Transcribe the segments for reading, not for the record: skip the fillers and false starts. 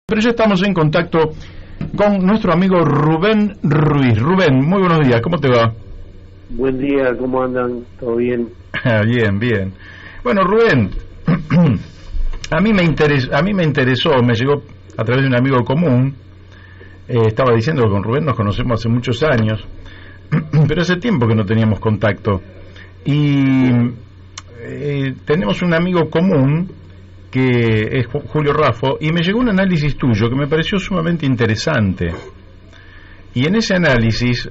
Pero ya estamos en contacto con nuestro amigo Rubén Ruiz. Rubén, muy buenos días, ¿cómo te va? Buen día, ¿cómo andan? ¿Todo bien? Bien, bien. Bueno, Rubén, a mí me interesó, me llegó a través de un amigo común. Estaba diciendo que con Rubén nos conocemos hace muchos años, pero hace tiempo que no teníamos contacto. Y tenemos un amigo común que es Julio Raffo, y me llegó un análisis tuyo que me pareció sumamente interesante. Y en ese análisis,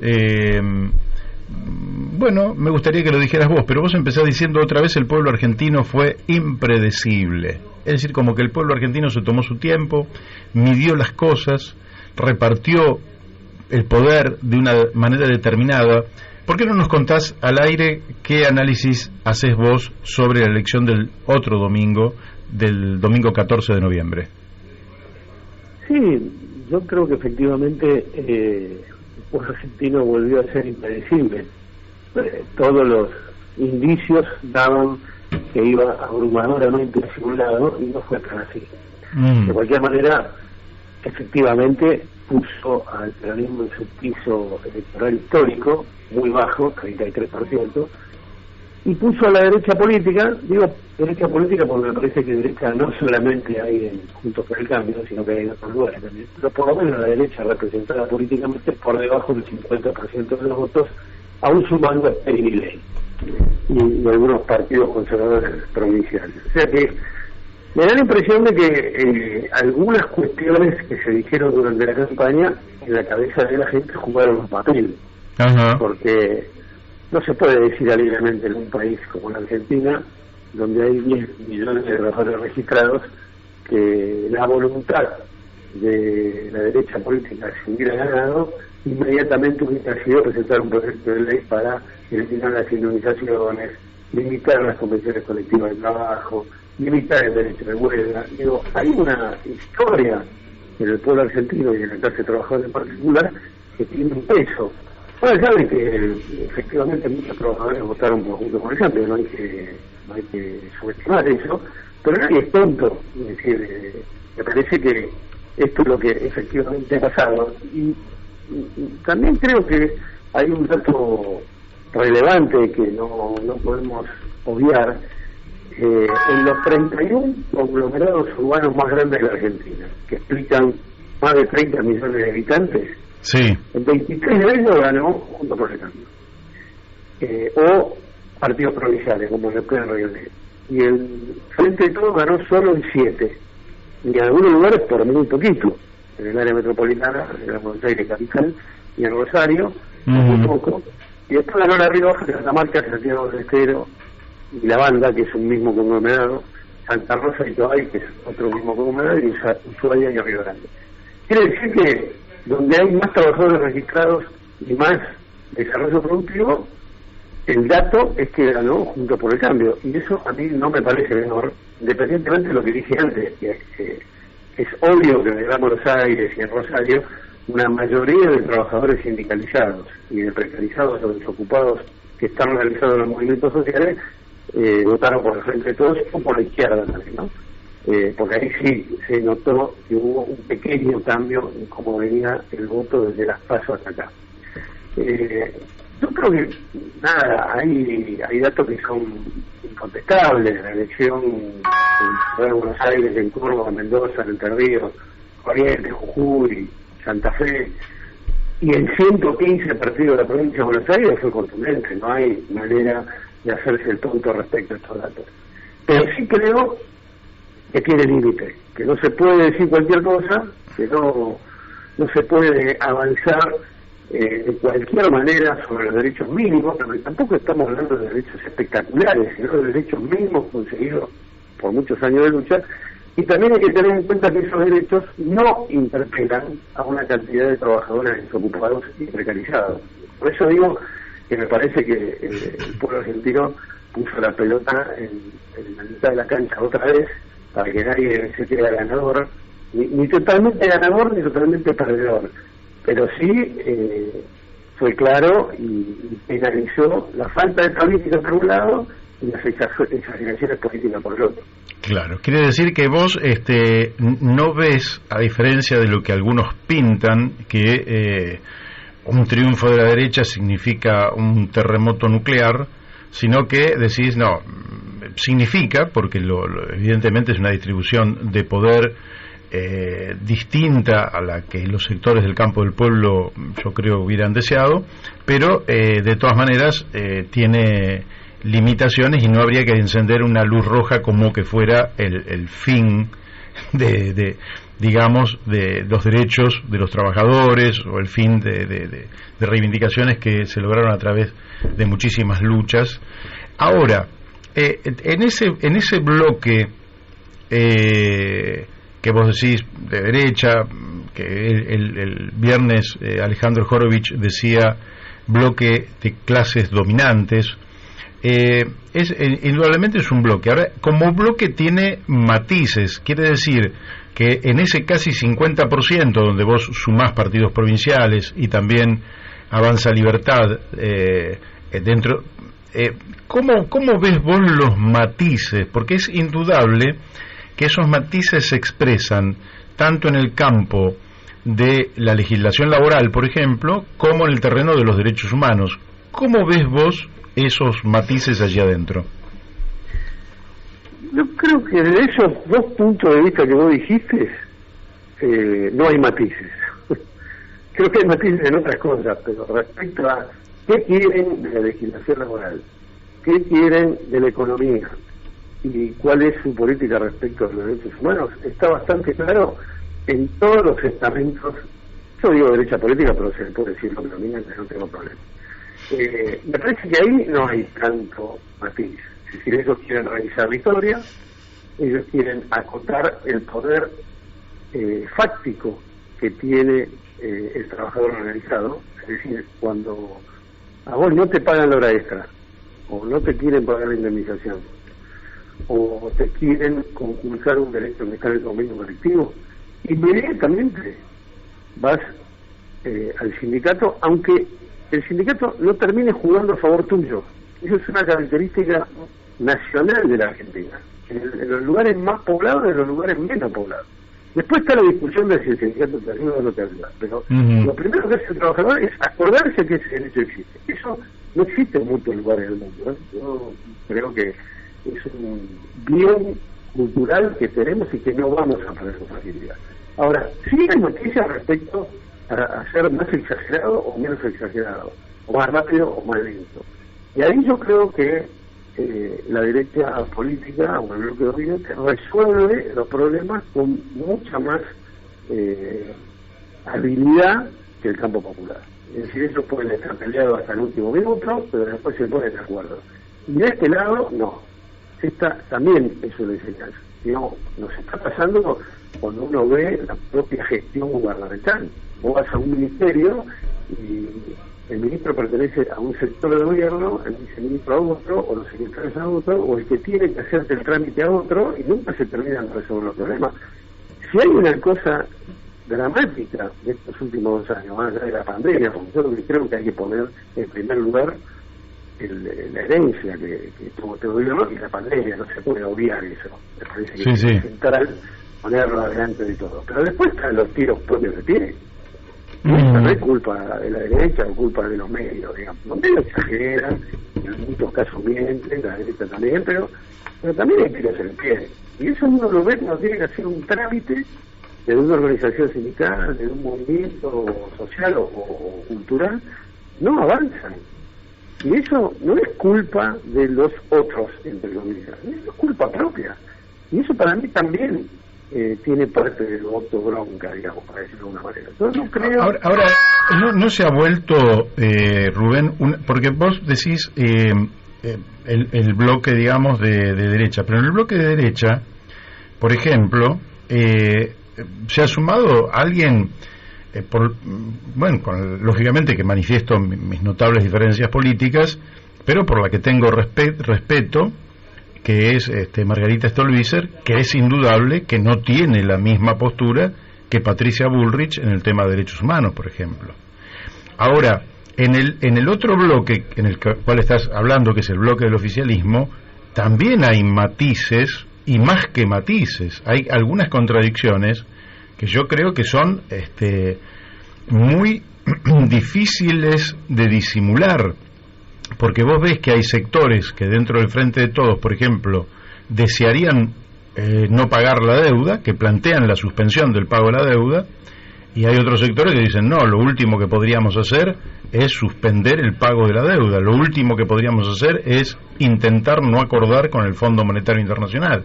bueno, me gustaría que lo dijeras vos, pero vos empezás diciendo otra vez el pueblo argentino fue impredecible. Es decir, como que el pueblo argentino se tomó su tiempo, midió las cosas, repartió el poder de una manera determinada. ¿Por qué no nos contás al aire qué análisis haces vos sobre la elección del otro domingo, del domingo 14 de noviembre? Sí, yo creo que efectivamente el pueblo argentino volvió a ser impredecible. Todos los indicios daban que iba abrumadoramente hacia un lado y no fue tan así. De cualquier manera, efectivamente puso al peronismo en su piso electoral histórico, muy bajo, 33%, y puso a la derecha política, digo derecha política porque me parece que derecha no solamente hay en Juntos por el Cambio, sino que hay en otros lugares también, pero por lo menos la derecha representada políticamente por debajo del 50% de los votos, aún sumando a Milei y algunos partidos conservadores provinciales. O sea que me da la impresión de que algunas cuestiones que se dijeron durante la campaña en la cabeza de la gente jugaron un papel. Ajá. Porque no se puede decir alegremente en un país como la Argentina, donde hay 10 millones de trabajadores registrados, que la voluntad de la derecha política si hubiera ganado, inmediatamente hubiera sido presentar un proyecto de ley para eliminar las indemnizaciones, limitar las convenciones colectivas de trabajo, limitar el derecho de huelga. Digo, hay una historia en el pueblo argentino y en la clase trabajadora en particular que tiene un peso. Bueno, saben que efectivamente muchos trabajadores votaron por Juntos por el Cambio, no hay que subestimar eso, pero nadie es tonto. Es decir, me parece que esto es lo que efectivamente ha pasado. Y también creo que hay un dato relevante que no podemos obviar. En los 31 conglomerados urbanos más grandes de la Argentina, que explican más de 30 millones de habitantes, sí, en 23 de ellos ganó Juntos por el Cambio, o partidos provinciales como el Neuquén y Río Negro, y el Frente de Todos ganó solo en 7, y en algunos lugares por muy poquito, en el área metropolitana, en la Buenos Aires capital, y en Rosario, muy poco, y después ganó la Rioja, Catamarca, Santiago del Estero, y La Banda, que es un mismo conglomerado, Santa Rosa y Toay, que es otro mismo conglomerado, y Ushuaia y Río Grande. Quiere decir que donde hay más trabajadores registrados y más desarrollo productivo, el dato es que ganó Juntos por el Cambio, y eso a mí no me parece menor, independientemente de lo que dije antes, que es obvio que en el Gran Buenos Aires y en Rosario una mayoría de trabajadores sindicalizados y de precarizados o desocupados que están realizando los movimientos sociales votaron por el Frente de Todos o por la izquierda también, ¿no? Porque ahí sí se notó que hubo un pequeño cambio en cómo venía el voto desde las PASO hasta acá. Yo creo que, nada, hay datos que son incontestables. La elección en Buenos Aires, en Córdoba, Mendoza, en Entre Ríos, Corrientes, Jujuy, Santa Fe, y en 115 partidos de la provincia de Buenos Aires fue contundente. No hay manera de hacerse el tonto respecto a estos datos. Pero sí creo que tiene límite, que no se puede decir cualquier cosa, que no se puede avanzar de cualquier manera sobre los derechos mínimos, pero tampoco estamos hablando de derechos espectaculares, sino de derechos mínimos conseguidos por muchos años de lucha, y también hay que tener en cuenta que esos derechos no interpelan a una cantidad de trabajadores desocupados y precarizados. Por eso digo que me parece que el pueblo argentino puso la pelota en la mitad de la cancha otra vez, para que nadie se quede ganador, ni totalmente ganador ni totalmente perdedor, pero sí fue claro y penalizó la falta de política por un lado y las exageraciones políticas por el otro. Claro, quiere decir que vos no ves, a diferencia de lo que algunos pintan, que un triunfo de la derecha significa un terremoto nuclear, sino que decís, no, significa, porque evidentemente es una distribución de poder distinta a la que los sectores del campo del pueblo yo creo hubieran deseado, pero de todas maneras tiene limitaciones y no habría que encender una luz roja como que fuera el fin digamos de los derechos de los trabajadores o el fin de reivindicaciones que se lograron a través de muchísimas luchas. Ahora, en ese bloque que vos decís de derecha, que el viernes Alejandro Horovich decía bloque de clases dominantes, indudablemente es un bloque. Ahora, como bloque tiene matices, quiere decir que en ese casi 50% donde vos sumás partidos provinciales y también Avanza Libertad dentro, ¿cómo ves vos los matices? Porque es indudable que esos matices se expresan tanto en el campo de la legislación laboral, por ejemplo, como en el terreno de los derechos humanos. ¿Cómo ves vos esos matices allí adentro? Yo creo que de esos dos puntos de vista que vos dijiste, no hay matices. Creo que hay matices en otras cosas, pero respecto a qué quieren de la legislación laboral, qué quieren de la economía y cuál es su política respecto a los derechos humanos, está bastante claro en todos los estamentos. Yo digo derecha política, pero se le puede decir economía, que no tengo problema. Me parece que ahí no hay tanto matiz. Es decir, ellos quieren revisar la historia, ellos quieren acotar el poder fáctico que tiene el trabajador organizado. Es decir, cuando a vos no te pagan la hora extra, o no te quieren pagar la indemnización, o te quieren conculcar un derecho que está en el convenio colectivo, inmediatamente vas al sindicato, aunque el sindicato no termine jugando a favor tuyo. Eso es una característica nacional de la Argentina, en los lugares más poblados y en los lugares menos poblados. Después está la discusión de si el sindicato te ayuda o no te ayuda, pero lo primero que hace el trabajador es acordarse que ese derecho existe. Eso no existe en muchos lugares del mundo. Yo creo que es un bien cultural que tenemos y que no vamos a perder con facilidad. Ahora, sí hay noticias respecto a ser más exagerado o menos exagerado, o más rápido o más lento. Y ahí yo creo que la derecha política o el bloque dominante resuelve los problemas con mucha más habilidad que el campo popular. Es decir, ellos pueden estar peleados hasta el último minuto, pero después se ponen de acuerdo. Y de este lado, no. Esta también es una enseñanza. No, nos está pasando cuando uno ve la propia gestión gubernamental. Vos vas a un ministerio y el ministro pertenece a un sector del gobierno, el viceministro a otro, o los secretarios a otro, o el que tiene que hacerte el trámite a otro, y nunca se terminan de resolver los problemas. Si hay una cosa dramática de estos últimos 2 años, más allá de la pandemia, porque yo creo que hay que poner en primer lugar la herencia que tuvo este gobierno y la pandemia, no se puede obviar eso. Me parece que es central ponerlo adelante de todo. Pero después están los tiros propios de pie. Esta no es culpa de la derecha o culpa de los medios, digamos. Los medios exageran, en muchos casos mienten, la derecha también, pero también hay tiros en el pie. Y eso uno lo ve cuando tiene que hacer un trámite de una organización sindical, de un movimiento social o cultural, no avanzan. Y eso no es culpa de los otros, entre comillas, eso es culpa propia. Y eso para mí también tiene parte del voto bronca, digamos, para decirlo de alguna manera. Yo no creo... Ahora no se ha vuelto, Rubén, porque vos decís el bloque, digamos, de derecha, pero en el bloque de derecha, por ejemplo, se ha sumado alguien... lógicamente que manifiesto mis notables diferencias políticas, pero por la que tengo respeto, que es Margarita Stolbizer, que es indudable que no tiene la misma postura que Patricia Bullrich en el tema de derechos humanos, por ejemplo. Ahora, en el otro bloque en el cual estás hablando, que es el bloque del oficialismo, también hay matices, y más que matices, hay algunas contradicciones que yo creo que son muy difíciles de disimular, porque vos ves que hay sectores que dentro del Frente de Todos, por ejemplo, desearían no pagar la deuda, que plantean la suspensión del pago de la deuda, y hay otros sectores que dicen, no, lo último que podríamos hacer es suspender el pago de la deuda, lo último que podríamos hacer es intentar no acordar con el Fondo Monetario Internacional.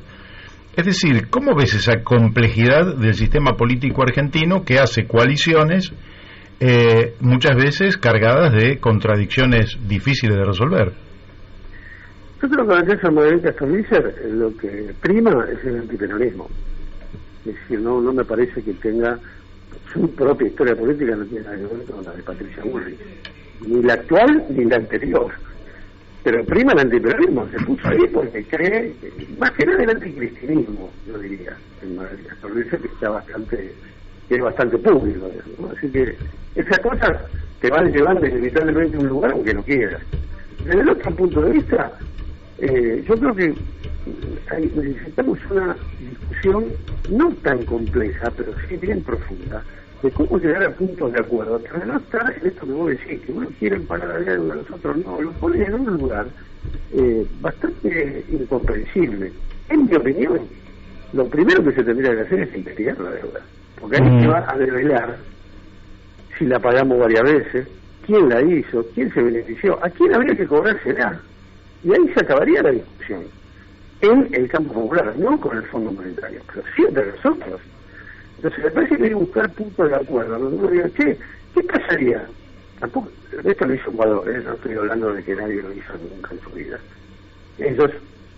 Es decir, ¿cómo ves esa complejidad del sistema político argentino que hace coaliciones muchas veces cargadas de contradicciones difíciles de resolver? Yo creo que en el caso de Margarita Stolbizer lo que prima es el antiperonismo. Es decir, no me parece que tenga su propia historia política, no tiene nada que ver con la de Patricia Bullrich, ni la actual ni la anterior. Pero prima el antiperonismo, se puso ahí porque cree, más que nada el anticristianismo, yo diría, en Margarita Stolbizer, que es bastante público, ¿no? Así que esas cosas te van llevando inevitablemente a un lugar aunque no quieras. Desde el otro punto de vista, yo creo que necesitamos una discusión no tan compleja, pero sí bien profunda, de cómo llegar a puntos de acuerdo, para no estar en esto que vos decís, que uno quiere pagar la deuda, los otros no, lo ponen en un lugar bastante incomprensible. En mi opinión, lo primero que se tendría que hacer es investigar la deuda, porque ahí se va a develar si la pagamos varias veces, quién la hizo, quién se benefició, a quién habría que cobrársela. Y ahí se acabaría la discusión en el campo popular, no con el Fondo Monetario, pero sí entre nosotros. Entonces me parece que hay que buscar puntos de acuerdo, donde uno diga, ¿qué pasaría? Tampoco, esto lo hizo Ecuador, no estoy hablando de que nadie lo hizo nunca en su vida. Ellos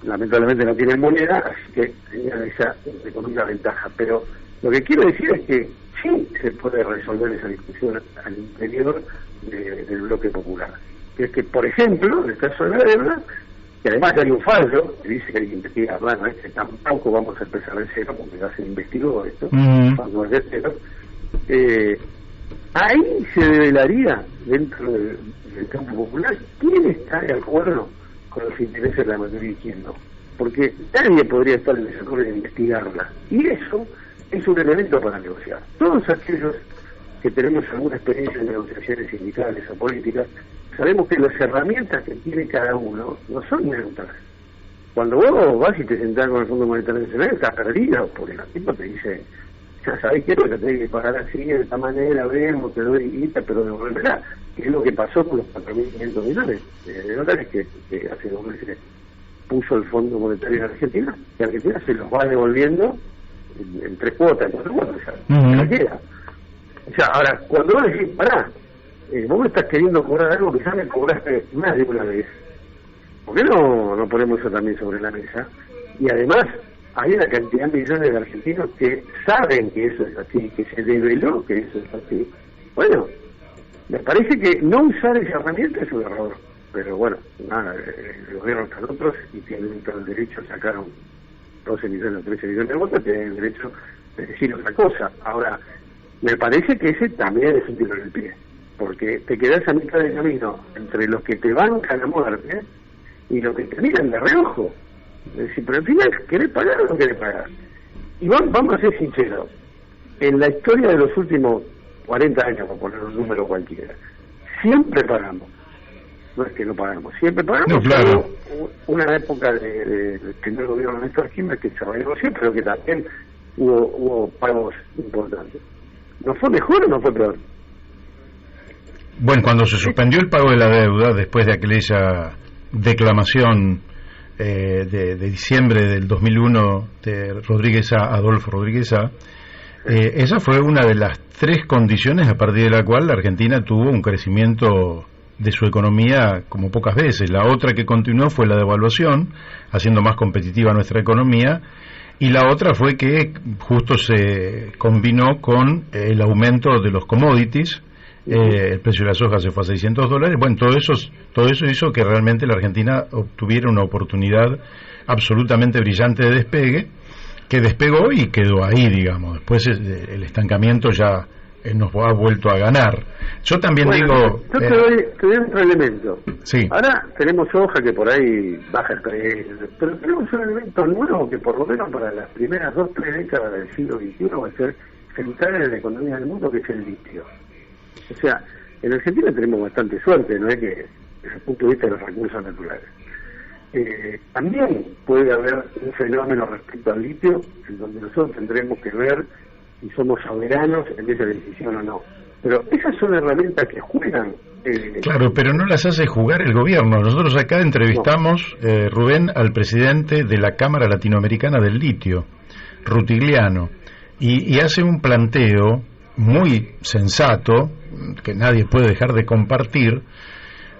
lamentablemente no tienen moneda, así que tenían esa económica ventaja, pero lo que quiero decir es que sí se puede resolver esa discusión al interior del bloque popular. Que es que, por ejemplo, en el caso de la deuda, que además hay un fallo, que dice que hay que investigar, bueno, tampoco vamos a empezar de cero, porque ya se investigó esto, fallo de cero, ahí se develaría, dentro del campo popular, quién está de acuerdo con los intereses de la mayoría y quién no. Porque nadie podría estar en desacuerdo en investigarla. Y eso es un elemento para negociar. Todos aquellos que tenemos alguna experiencia en negociaciones sindicales o políticas, sabemos que las herramientas que tiene cada uno no son neutras. Cuando vos vas y te sentás con el Fondo Monetario Nacional, estás perdido, porque el tipo te dice, ya sabés que te tenés que pagar así, de esta manera, vemos, te doy guita, pero devolverla. Que es lo que pasó con los 4.500 millones de dólares que hace 2 meses puso el Fondo Monetario en Argentina, que Argentina se los va devolviendo en 3 cuotas, en 4 cuotas, ya queda. O sea, ahora, cuando vos decís, pará, vos me estás queriendo cobrar algo que ya me cobraste más de una vez, ¿por qué no ponemos eso también sobre la mesa? Y además, hay una cantidad de millones de argentinos que saben que eso es así, que se develó que eso es así. Bueno, me parece que no usar esa herramienta es un error, pero bueno, nada, el gobierno están otros y tienen todo el derecho, sacaron 12 millones o 13 millones de votos, tienen el derecho de decir otra cosa. Ahora, me parece que ese también es un tiro en el pie, porque te quedás a mitad de camino entre los que te bancan a muerte y los que te miran de reojo. Es decir, pero al final, ¿querés pagar o no querés pagar? Y vamos a ser sinceros, en la historia de los últimos 40 años, por poner un número cualquiera, siempre pagamos. No es que no pagamos, siempre pagamos. No, claro. Una época del primer gobierno de Néstor Kirchner que se renegoció, pero que también hubo pagos importantes. ¿No fue mejor o no fue peor? Bueno, cuando se suspendió el pago de la deuda, después de aquella declamación de diciembre del 2001 de Adolfo Rodríguez A, esa fue una de las 3 condiciones a partir de la cual la Argentina tuvo un crecimiento de su economía como pocas veces. La otra que continuó fue la devaluación, haciendo más competitiva nuestra economía, y la otra fue que justo se combinó con el aumento de los commodities. El precio de la soja se fue a $600. Bueno, todo eso hizo que realmente la Argentina obtuviera una oportunidad absolutamente brillante de despegue, que despegó y quedó ahí, digamos. Después el estancamiento ya nos ha vuelto a ganar. Yo también digo... Yo te doy otro elemento. Sí. Ahora tenemos soja que por ahí baja el precio, pero tenemos un elemento nuevo que por lo menos para las primeras 2-3 décadas del siglo XXI va a ser central en la economía del mundo, que es el litio. O sea, en Argentina tenemos bastante suerte, no es que desde el punto de vista de los recursos naturales. También puede haber un fenómeno respecto al litio en donde nosotros tendremos que ver si somos soberanos en esa decisión o no. Pero esas son herramientas que juegan. Claro, pero no las hace jugar el gobierno. Nosotros acá entrevistamos, Rubén, al presidente de la Cámara Latinoamericana del Litio, Rutigliano, y hace un planteo muy sensato, que nadie puede dejar de compartir,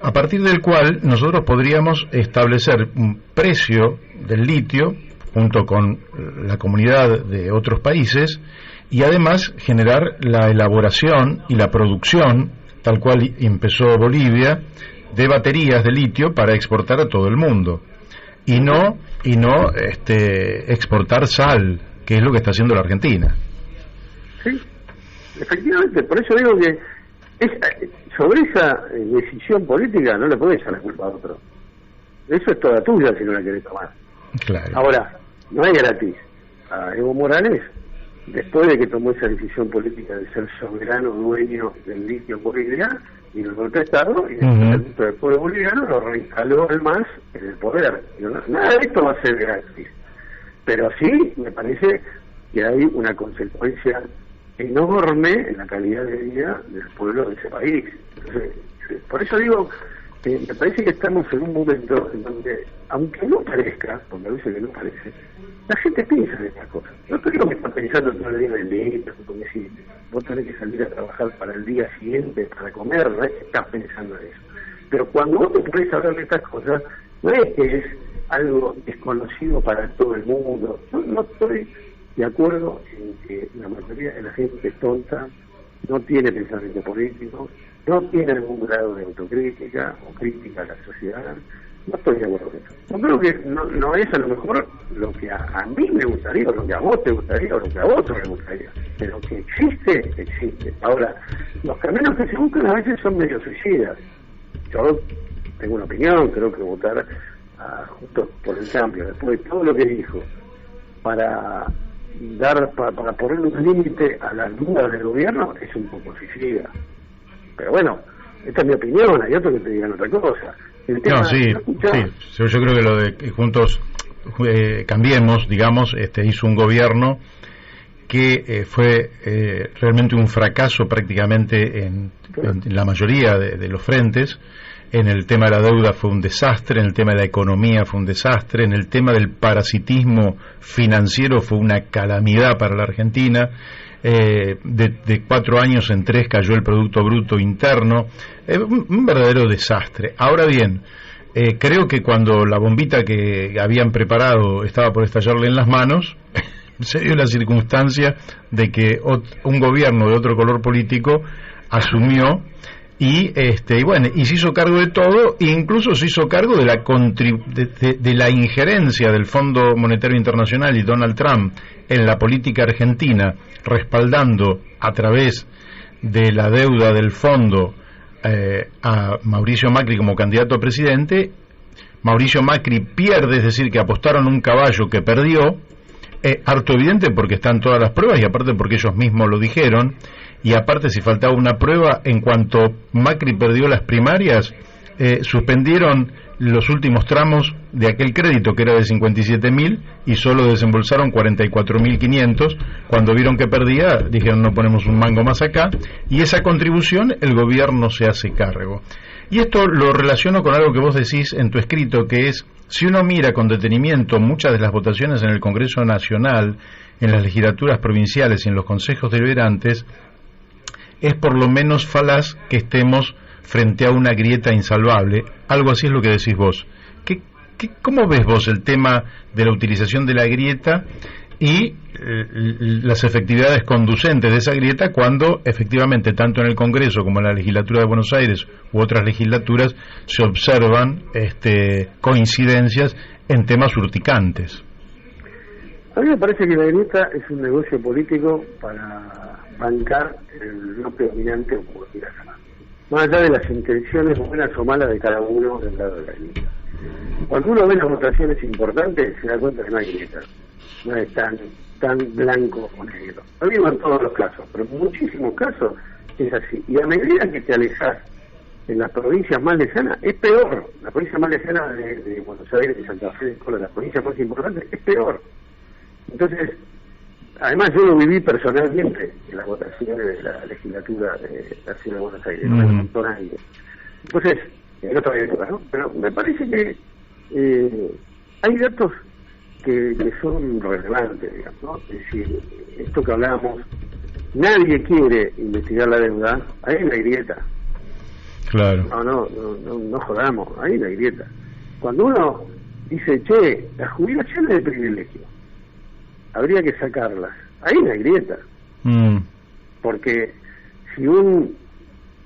a partir del cual nosotros podríamos establecer un precio del litio junto con la comunidad de otros países y además generar la elaboración y la producción, tal cual empezó Bolivia, de baterías de litio para exportar a todo el mundo y no exportar sal, que es lo que está haciendo la Argentina. Sí, efectivamente, por eso digo que sobre esa decisión política no le podés echar la culpa a otro. Eso es toda tuya si no la querés tomar. Claro. Ahora, no es gratis. A Evo Morales, después de que tomó esa decisión política de ser soberano dueño del litio en Bolivia, y lo golpeó Estado, y el pueblo boliviano lo reinstaló al MAS en el poder. Nada de esto va a ser gratis. Pero sí, me parece que hay una consecuencia enorme en la calidad de vida del pueblo de ese país. Entonces, por eso digo que me parece que estamos en un momento en donde, aunque no parezca, porque a veces que no parece, la gente piensa en estas cosas. No te digo que está pensando todo el día en el delito, porque si vos tenés que salir a trabajar para el día siguiente, para comer, no es que estás pensando en eso. Pero cuando vos te podés hablar de estas cosas, no es que es algo desconocido para todo el mundo. Yo no estoy de acuerdo en que la mayoría de la gente tonta no tiene pensamiento político, no tiene algún grado de autocrítica o crítica a la sociedad. No estoy de acuerdo con eso. Yo creo que no es a lo mejor lo que a mí me gustaría, o lo que a vos te gustaría, o lo que a otro le gustaría, pero que existe, existe. Ahora, los caminos que se buscan a veces son medio suicidas. Yo tengo una opinión, creo que votar justo por el cambio, después de todo lo que dijo, para ponerle un límite a las dudas del gobierno, es un poco suicida. Pero bueno, esta es mi opinión, hay otros que te digan otra cosa. No, sí, yo creo que lo de que juntos cambiemos, digamos, hizo un gobierno que fue realmente un fracaso prácticamente en la mayoría de los frentes. En el tema de la deuda fue un desastre, en el tema de la economía fue un desastre, en el tema del parasitismo financiero fue una calamidad para la Argentina. De 4 años en 3 cayó el Producto Bruto Interno, un verdadero desastre. Ahora bien, creo que cuando la bombita que habían preparado estaba por estallarle en las manos, se dio la circunstancia de que un gobierno de otro color político asumió y bueno, y se hizo cargo de todo, e incluso se hizo cargo de la injerencia del Fondo Monetario Internacional y Donald Trump en la política argentina, respaldando a través de la deuda del fondo a Mauricio Macri como candidato a presidente. Mauricio Macri pierde, es decir, que apostaron un caballo que perdió, harto evidente porque están todas las pruebas y aparte porque ellos mismos lo dijeron. Y aparte, si faltaba una prueba, en cuanto Macri perdió las primarias, suspendieron los últimos tramos de aquel crédito que era de 57.000 y solo desembolsaron 44.500. Cuando vieron que perdía, dijeron no ponemos un mango más acá, y esa contribución el gobierno se hace cargo. Y esto lo relaciono con algo que vos decís en tu escrito, que es, si uno mira con detenimiento muchas de las votaciones en el Congreso Nacional, en las legislaturas provinciales y en los consejos deliberantes, es por lo menos falaz que estemos frente a una grieta insalvable. Algo así es lo que decís vos. ¿Cómo ves vos el tema de la utilización de la grieta y las efectividades conducentes de esa grieta cuando efectivamente tanto en el Congreso como en la legislatura de Buenos Aires u otras legislaturas se observan coincidencias en temas urticantes? A mí me parece que la grieta es un negocio político para bancar el bloque dominante o como quieras llamar. Más allá de las intenciones buenas o malas de cada uno del lado de la grieta. Cuando uno ve las votaciones importantes se da cuenta que no hay grieta. No es tan blanco o negro. No digo en todos los casos, pero en muchísimos casos es así. Y a medida que te alejas en las provincias más lejanas, es peor. La provincia más lejana de Buenos Aires, de Santa Fe, de Córdoba, las provincias más importantes, es peor. Entonces, además yo lo viví personalmente en las votaciones de la legislatura de la Ciudad de Buenos Aires, no me contó nadie. Entonces, en otra época, ¿no? Pero me parece que hay datos que son relevantes, digamos, ¿no? Es decir, esto que hablábamos, nadie quiere investigar la deuda, ahí hay una grieta. Claro. No jodamos, ahí hay una grieta. Cuando uno dice, che, las jubilaciones de privilegio, habría que sacarlas, ahí hay una grieta. Porque si un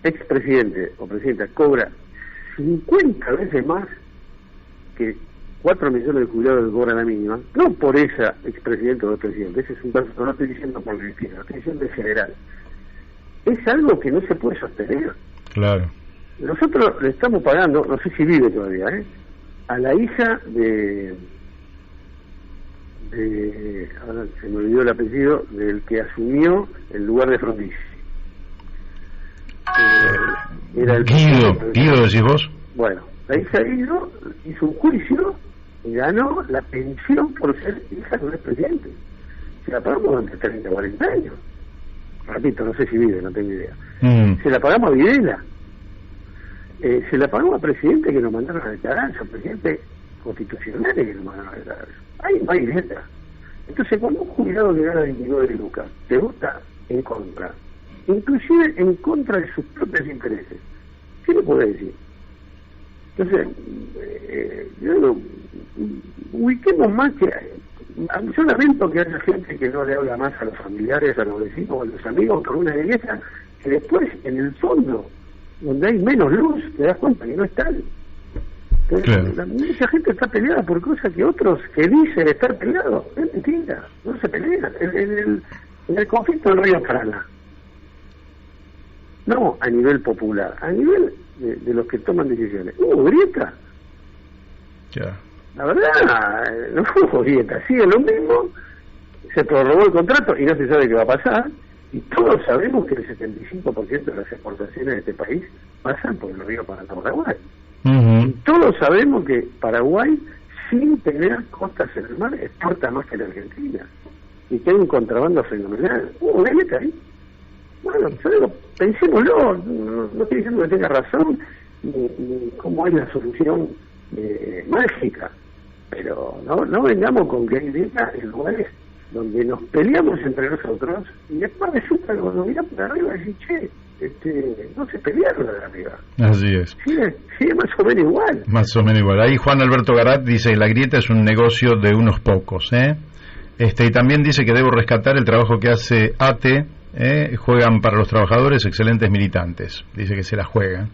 expresidente o presidenta cobra 50 veces más que 4 millones de jubilados que cobran la mínima, no por esa expresidente o expresidente, ese es un caso, no estoy diciendo por Cristina, lo estoy diciendo en general, es algo que no se puede sostener. Claro. Nosotros le estamos pagando, no sé si vive todavía, a la hija de ahora se me olvidó el apellido, del que asumió el lugar de Frondizi. Era el Guido, decís vos. Bueno, la hija de Guido hizo un juicio y ganó la pensión por ser hija de un expresidente. Se la pagamos durante 30 o 40 años. Repito, no sé si vive, no tengo idea. Se la pagamos a Videla. Se la pagamos a presidentes que nos mandaron a declararse, a presidentes constitucionales que nos mandaron a declararse. Ahí no hay letra. Entonces, cuando un jubilado le gana 29 lucas, te vota en contra, inclusive en contra de sus propios intereses, ¿qué le puede decir? Entonces, yo digo, ubiquemos más que... Yo lamento que haya gente que no le habla más a los familiares, a los vecinos, a los amigos, por una belleza que después, en el fondo, donde hay menos luz, te das cuenta que no es tal. Entonces, claro. Mucha gente está peleada por cosas que otros que dicen estar peleados. Es mentira, no se pelean. En el conflicto del río Paraná, no a nivel popular, a nivel de los que toman decisiones, hubo grieta. Ya. La verdad, no hubo grieta, sigue lo mismo, se prorrogó el contrato y no se sabe qué va a pasar. Y todos sabemos que el 75% de las exportaciones de este país pasan por el río Paraná-Paraguay. Y todos sabemos que Paraguay, sin tener costas en el mar, exporta más que la Argentina. Y que hay un contrabando fenomenal. Grieta ahí. Bueno, yo digo, pensémoslo, no estoy diciendo que tenga razón, ni cómo hay la solución mágica. Pero no vengamos con que hay grieta en lugares donde nos peleamos entre nosotros y después resulta que cuando miramos para arriba y decís, che, no se pelearon de arriba. Así es. Sigue más o menos igual. Más o menos igual. Ahí Juan Alberto Garat dice, la grieta es un negocio de unos pocos, y también dice que debo rescatar el trabajo que hace ATE, juegan para los trabajadores excelentes militantes. Dice que se la juegan.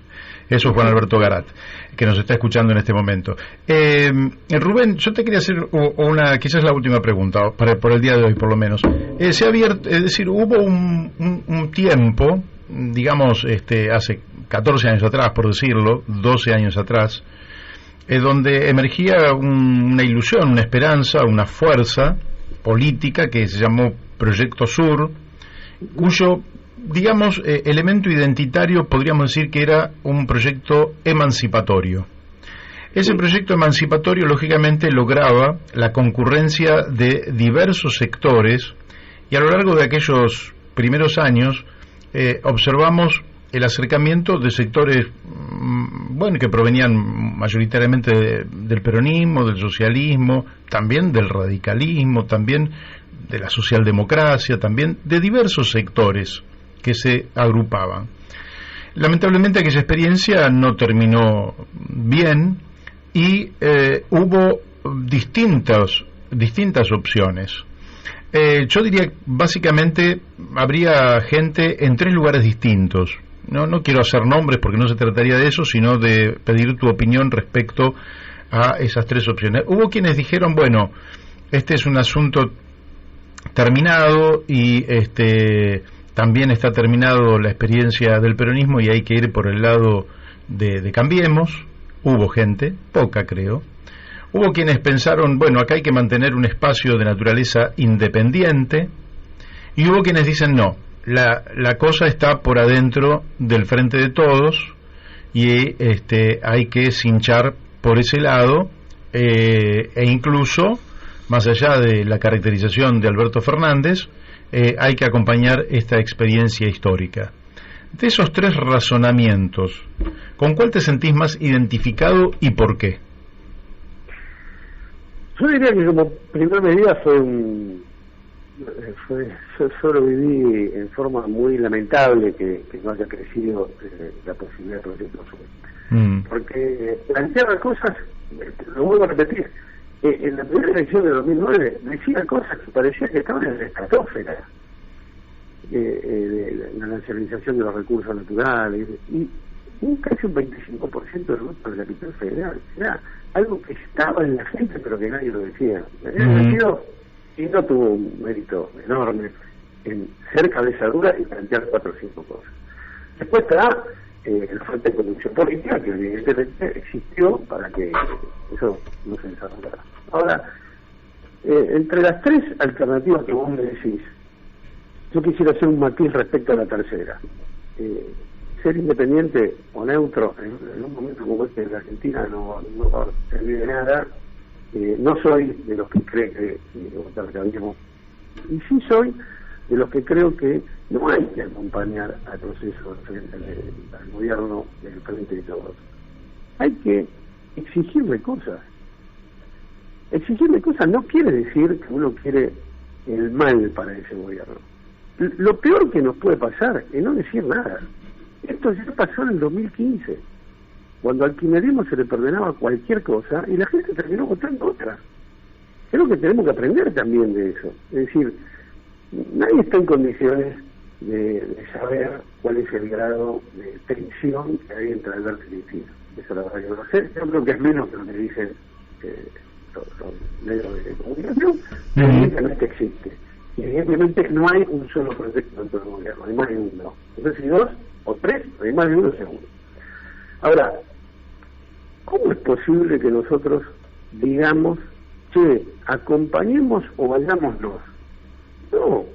Eso es Juan Alberto Garat, que nos está escuchando en este momento. Rubén, yo te quería hacer quizás la última pregunta, por el día de hoy por lo menos. Se ha abierto, es decir, hubo un tiempo, digamos, hace 14 años atrás, por decirlo, 12 años atrás, donde emergía una ilusión, una esperanza, una fuerza política que se llamó Proyecto Sur, cuyo, digamos, elemento identitario podríamos decir que era un proyecto emancipatorio. Ese proyecto emancipatorio lógicamente lograba la concurrencia de diversos sectores y a lo largo de aquellos primeros años observamos el acercamiento de sectores que provenían mayoritariamente del peronismo, del socialismo, también del radicalismo, también de la socialdemocracia, también de diversos sectores que se agrupaban. Lamentablemente aquella experiencia no terminó bien y hubo distintas opciones. Yo diría básicamente habría gente en 3 lugares distintos. No quiero hacer nombres porque no se trataría de eso, sino de pedir tu opinión respecto a esas 3 opciones. Hubo quienes dijeron, este es un asunto terminado y también está terminado la experiencia del peronismo y hay que ir por el lado de Cambiemos. Hubo gente, poca creo. Hubo quienes pensaron, bueno, acá hay que mantener un espacio de naturaleza independiente, y hubo quienes dicen no, la cosa está por adentro del Frente de Todos y hay que cinchar por ese lado, e incluso, más allá de la caracterización de Alberto Fernández, hay que acompañar esta experiencia histórica. De esos tres razonamientos, ¿con cuál te sentís más identificado y por qué? Yo diría que como primera medida yo lo viví en forma muy lamentable que no haya crecido la posibilidad de proyecto Sur. Porque planteaba cosas, lo vuelvo a repetir, en la primera elección de 2009 decía cosas que parecía que estaban en la estratosfera, la nacionalización de los recursos naturales, y casi un 25% del voto de la capital federal. Era algo que estaba en la gente pero que nadie lo decía. En ese sentido, y no tuvo un mérito enorme en ser cabeza dura y plantear 4 o 5 cosas. Después está el Frente de Conducción Política, que evidentemente existió para que eso no se desarrollara. Ahora, entre las tres alternativas que vos me decís, yo quisiera hacer un matiz respecto a la tercera. Ser independiente o neutro en un momento como este en la Argentina no va a servir de nada. No soy de los que cree que Cambiemos, y sí soy de los que creo que no hay que acompañar al proceso al gobierno del Frente de Todos. Hay que exigirle cosas. Exigirle cosas no quiere decir que uno quiere el mal para ese gobierno. Lo peor que nos puede pasar es no decir nada. Esto ya pasó en el 2015, cuando al kirchnerismo se le perdonaba cualquier cosa y la gente terminó votando otra. Creo que tenemos que aprender también de eso. Es decir, nadie está en condiciones de saber cuál es el grado de tensión que hay entre Alberto y Cristina. Eso la verdad que no lo sé. Yo creo que es menos que lo que dicen los medios de comunicación, pero evidentemente existe. Y evidentemente no hay un solo proyecto dentro del gobierno, hay más de uno. No sé si 2 o 3, pero hay más de uno seguro. Ahora, ¿cómo es posible que nosotros digamos, che, acompañemos o vayámonos? No.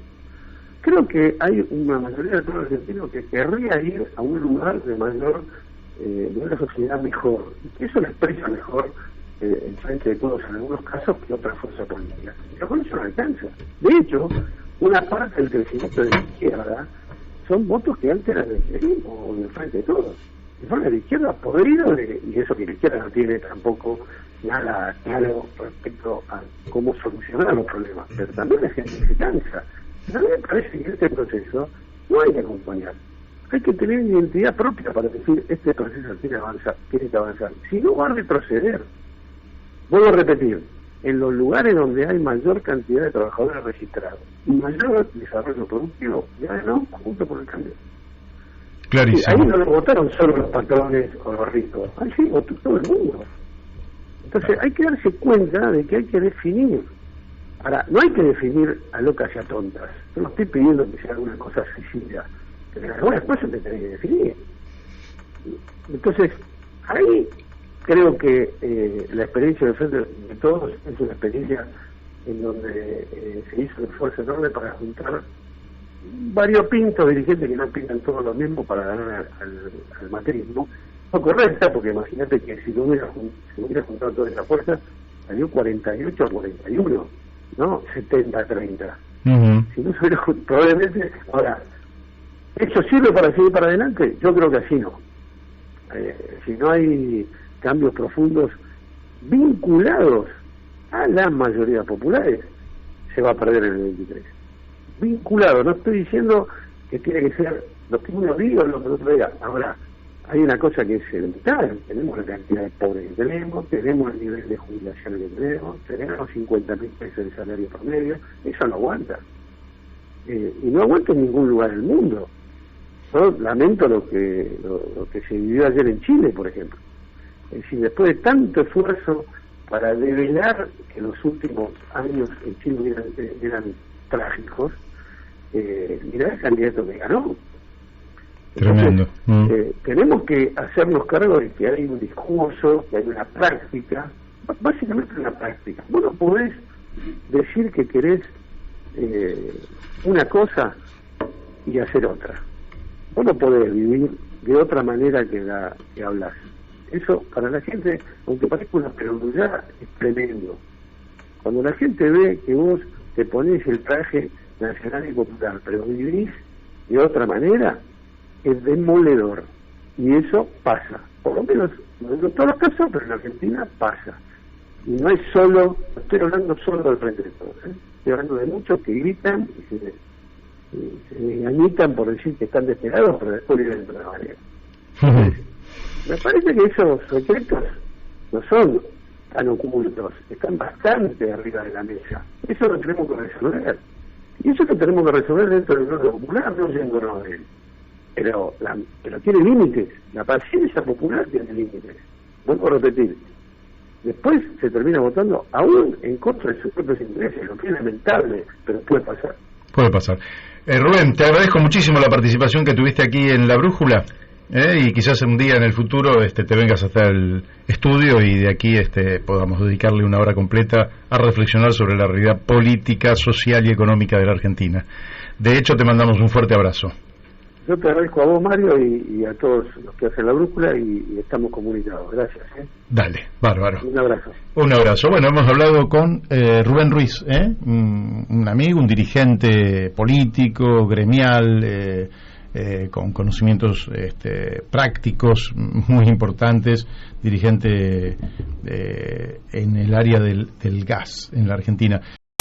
Creo que hay una mayoría del pueblo argentino que querría ir a un lugar de una sociedad mejor, y que eso lo expresa mejor el Frente de Todos en algunos casos que otra fuerza política. Pero con eso no alcanza. De hecho, una parte del crecimiento de la izquierda son votos que antes eran del kirchnerismo o del Frente de Todos. Que son de la izquierda podrida, y eso que la izquierda no tiene tampoco nada claro respecto a cómo solucionar los problemas. Pero también la gente se cansa. A mí me parece que en este proceso no hay que acompañar. Hay que tener identidad propia para decir este proceso tiene que avanzar. Si no, va a retroceder. Vuelvo a repetir, en los lugares donde hay mayor cantidad de trabajadores registrados y mayor desarrollo productivo, ya no, junto con el cambio. Clarísimo. Ahí no lo votaron solo los patrones o los ricos, ahí sí votó todo el mundo. Entonces hay que darse cuenta de que hay que definir. Ahora, no hay que definir a locas y a tontas. Yo no estoy pidiendo que sea alguna cosa sencilla, pero algunas cosas te tenés que definir. Entonces, ahí creo que la experiencia del Frente de Todos es una experiencia en donde se hizo un esfuerzo enorme para juntar variopintos dirigentes que no pintan todos lo mismo para ganar al macrismo. No correcta, porque imagínate que si no hubiera juntado toda esa fuerza, salió 48 a 41, ¿no? 70 a 30. Si no se hubiera probablemente... Ahora, ¿eso sirve para seguir para adelante? Yo creo que así no. Si no hay cambios profundos vinculados a las mayorías populares, se va a perder en el 23. Vinculado, no estoy diciendo que tiene que ser lo que uno diga o lo que otro diga. Ahora, hay una cosa que es elemental: tenemos la cantidad de pobres que tenemos el nivel de jubilación que tenemos 50.000 pesos de salario promedio, eso no aguanta. Y no aguanta en ningún lugar del mundo. Yo lamento lo que se vivió ayer en Chile, por ejemplo. Es decir, después de tanto esfuerzo para develar que los últimos años en Chile eran trágicos, mirá el candidato que ganó. Tremendo. Entonces, tenemos que hacernos cargo de que hay un discurso, que hay una práctica, básicamente una práctica. Vos no podés decir que querés una cosa y hacer otra. Vos no podés vivir de otra manera que la que hablas. Eso para la gente, aunque parezca una perogrullada, es tremendo. Cuando la gente ve que vos te ponés el traje nacional y popular, pero vivís de otra manera, es demoledor. Y eso pasa. Por lo menos, no en todos los casos, pero en Argentina pasa. Y no es solo, no estoy hablando solo del Frente de Todos, estoy hablando de muchos que gritan y se engañitan por decir que están desesperados, pero después viven de otra manera. Entonces, me parece que esos secretos no son tan ocultos, están bastante arriba de la mesa. Eso lo tenemos que resolver. Y eso lo tenemos que resolver dentro del bloque popular, no yéndonos de él. Pero tiene límites. La paciencia popular tiene límites. Vuelvo a repetir. Después se termina votando aún en contra de sus propios intereses, lo que es lamentable, pero puede pasar. Puede pasar. Rubén, te agradezco muchísimo la participación que tuviste aquí en La Brújula, y quizás un día en el futuro te vengas hasta el estudio y de aquí podamos dedicarle una hora completa a reflexionar sobre la realidad política, social y económica de la Argentina. De hecho, te mandamos un fuerte abrazo. Yo te agradezco a vos, Mario, y a todos los que hacen La Brújula y estamos comunicados. Gracias. Dale, bárbaro. Un abrazo. Un abrazo. Bueno, hemos hablado con Rubén Ruiz, un amigo, un dirigente político, gremial, con conocimientos prácticos muy importantes, dirigente en el área del gas en la Argentina.